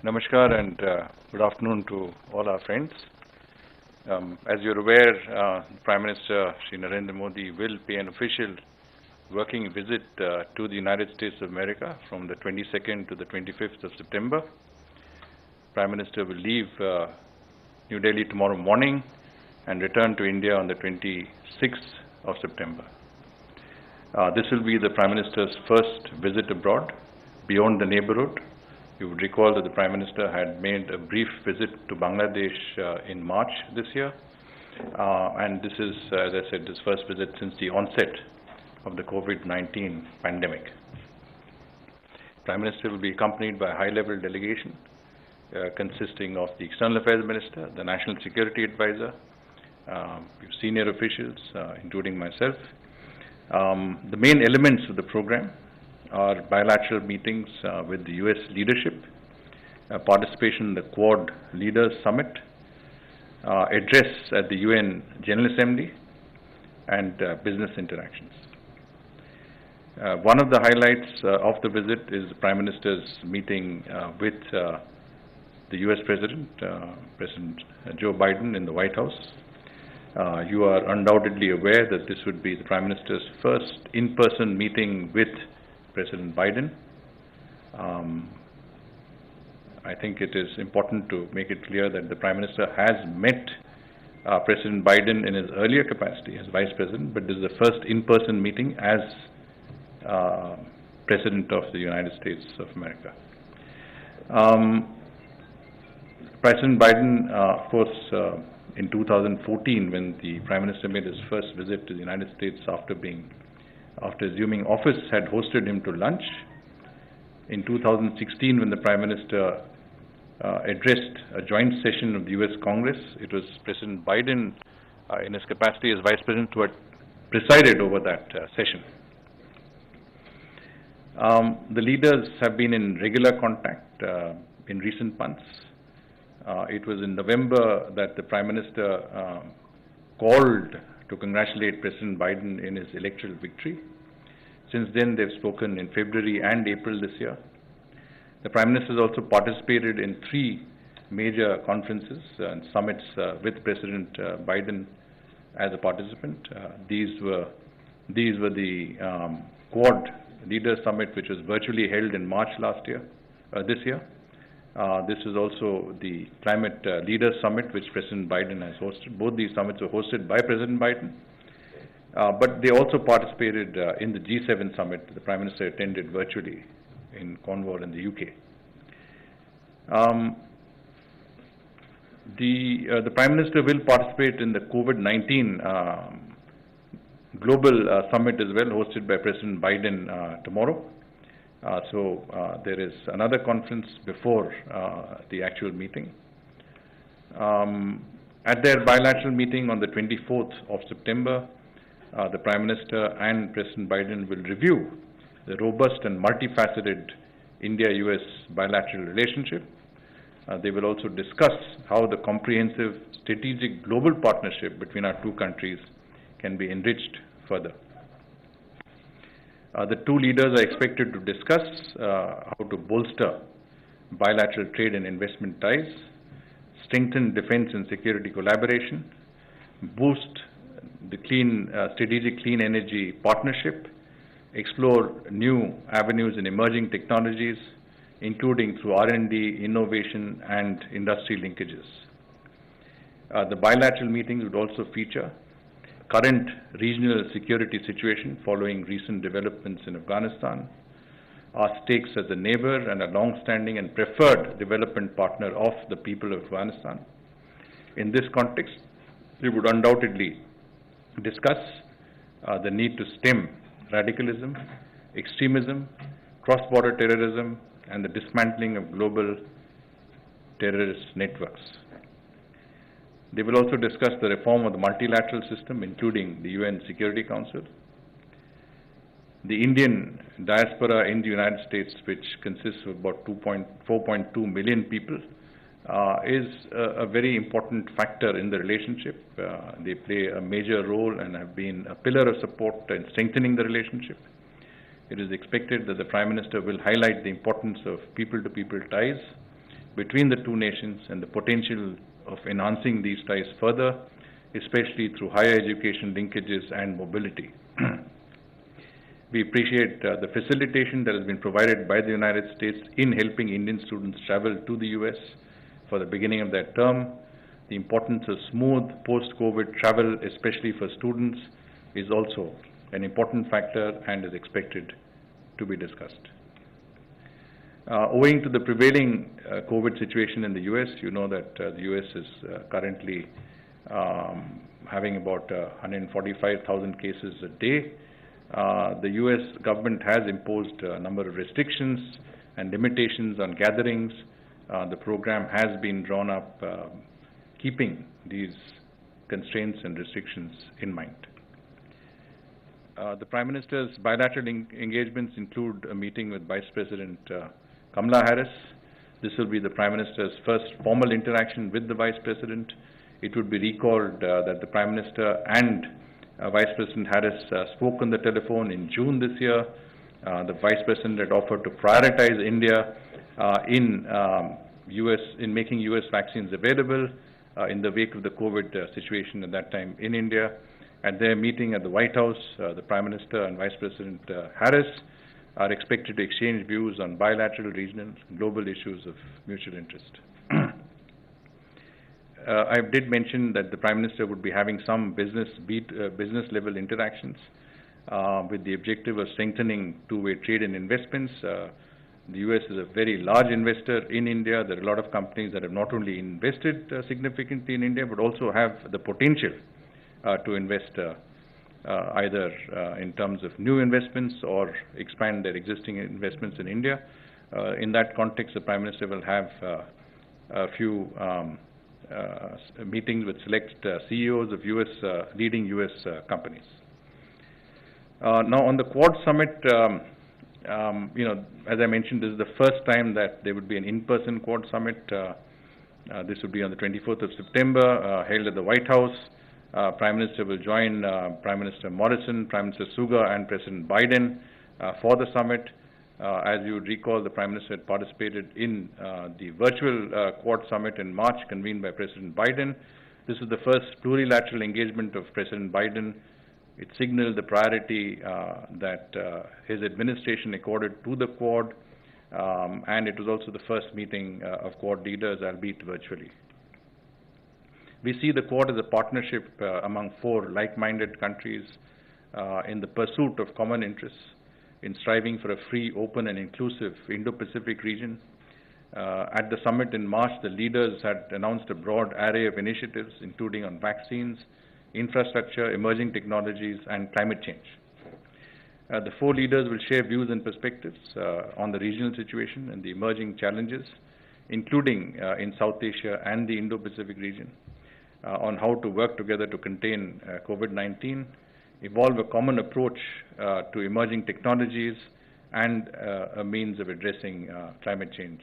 Namaskar and good afternoon to all our friends. As you're aware, Prime Minister Shri Narendra Modi will pay an official working visit to the United States of America from the 22nd to the 25th of September. Prime Minister will leave New Delhi tomorrow morning and return to India on the 26th of September. This will be the Prime Minister's first visit abroad beyond the neighborhood. You would recall that the Prime Minister had made a brief visit to Bangladesh in March this year, and this is, as I said, his first visit since the onset of the COVID-19 pandemic. Prime Minister will be accompanied by a high-level delegation consisting of the External Affairs Minister, the National Security Advisor, senior officials, including myself. The main elements of the program are bilateral meetings with the US leadership, participation in the Quad Leaders Summit, address at the UN General Assembly, and business interactions. One of the highlights of the visit is the Prime Minister's meeting with the US President, President Joe Biden in the White House. You are undoubtedly aware that this would be the Prime Minister's first in-person meeting with President Biden. I think it is important to make it clear that the Prime Minister has met President Biden in his earlier capacity as Vice President, but this is the first in-person meeting as President of the United States of America. President Biden, of course, in 2014, when the Prime Minister made his first visit to the United States after assuming office, had hosted him to lunch. In 2016, when the Prime Minister addressed a joint session of the US Congress, it was President Biden, in his capacity as Vice President, who had presided over that session. The leaders have been in regular contact in recent months. It was in November that the Prime Minister called to congratulate President Biden in his electoral victory. Since then, they've spoken in February and April this year. The Prime Minister has also participated in 3 major conferences and summits with President Biden as a participant. These were the Quad Leaders Summit, which was virtually held in March this year. This is also the Climate Leaders Summit, which President Biden has hosted. Both these summits were hosted by President Biden, but they also participated in the G7 summit the Prime Minister attended virtually in Cornwall in the UK. The Prime Minister will participate in the COVID-19 Global Summit as well, hosted by President Biden tomorrow. So there is another conference before the actual meeting. At their bilateral meeting on the 24th of September, the Prime Minister and President Biden will review the robust and multifaceted India-US bilateral relationship. They will also discuss how the comprehensive strategic global partnership between our two countries can be enriched further. The two leaders are expected to discuss how to bolster bilateral trade and investment ties, strengthen defense and security collaboration, boost the strategic clean energy partnership, explore new avenues in emerging technologies, including through R&D, innovation, and industry linkages. The bilateral meetings would also feature current regional security situation following recent developments in Afghanistan, our stakes as a neighbor and a long-standing and preferred development partner of the people of Afghanistan. In this context, we would undoubtedly discuss the need to stem radicalism, extremism, cross-border terrorism, and the dismantling of global terrorist networks. They will also discuss the reform of the multilateral system, including the UN Security Council. The Indian diaspora in the United States, which consists of about 4.2 million people, is a very important factor in the relationship. They play a major role and have been a pillar of support in strengthening the relationship. It is expected that the Prime Minister will highlight the importance of people-to-people ties between the two nations and the potential of enhancing these ties further, especially through higher education linkages and mobility. We appreciate the facilitation that has been provided by the United States in helping Indian students travel to the US for the beginning of their term. The importance of smooth post-COVID travel, especially for students, is also an important factor and is expected to be discussed. Owing to the prevailing COVID situation in the US, you know that the US is currently having about 145,000 cases a day. The US government has imposed a number of restrictions and limitations on gatherings. The program has been drawn up keeping these constraints and restrictions in mind. The Prime Minister's bilateral engagements include a meeting with Vice President Kamala Harris. This will be the Prime Minister's first formal interaction with the Vice President. It would be recalled that the Prime Minister and Vice President Harris spoke on the telephone in June this year. The Vice President had offered to prioritize India in making US vaccines available in the wake of the COVID situation at that time in India. At their meeting at the White House, the Prime Minister and Vice President Harris are expected to exchange views on bilateral, regional, and global issues of mutual interest. I did mention that the Prime Minister would be having some business-level interactions with the objective of strengthening two-way trade and investments. The US is a very large investor in India. There are a lot of companies that have not only invested significantly in India, but also have the potential to invest either in terms of new investments or expand their existing investments in India. In that context, the Prime Minister will have a few meetings with select CEOs of leading US companies. Now, on the Quad Summit, as I mentioned, this is the first time that there would be an in-person Quad Summit. This would be on the 24th of September, held at the White House. Prime Minister will join Prime Minister Morrison, Prime Minister Suga, and President Biden for the summit. As you would recall, the Prime Minister had participated in the virtual Quad Summit in March, convened by President Biden. This is the first plurilateral engagement of President Biden. It signaled the priority that his administration accorded to the Quad, and it was also the first meeting of Quad leaders, albeit virtually. We see the Quad as a partnership among four like-minded countries in the pursuit of common interests, in striving for a free, open, and inclusive Indo-Pacific region. At the summit in March, the leaders had announced a broad array of initiatives, including on vaccines, infrastructure, emerging technologies, and climate change. The four leaders will share views and perspectives on the regional situation and the emerging challenges, including in South Asia and the Indo-Pacific region, on how to work together to contain COVID-19, evolve a common approach to emerging technologies, and a means of addressing climate change.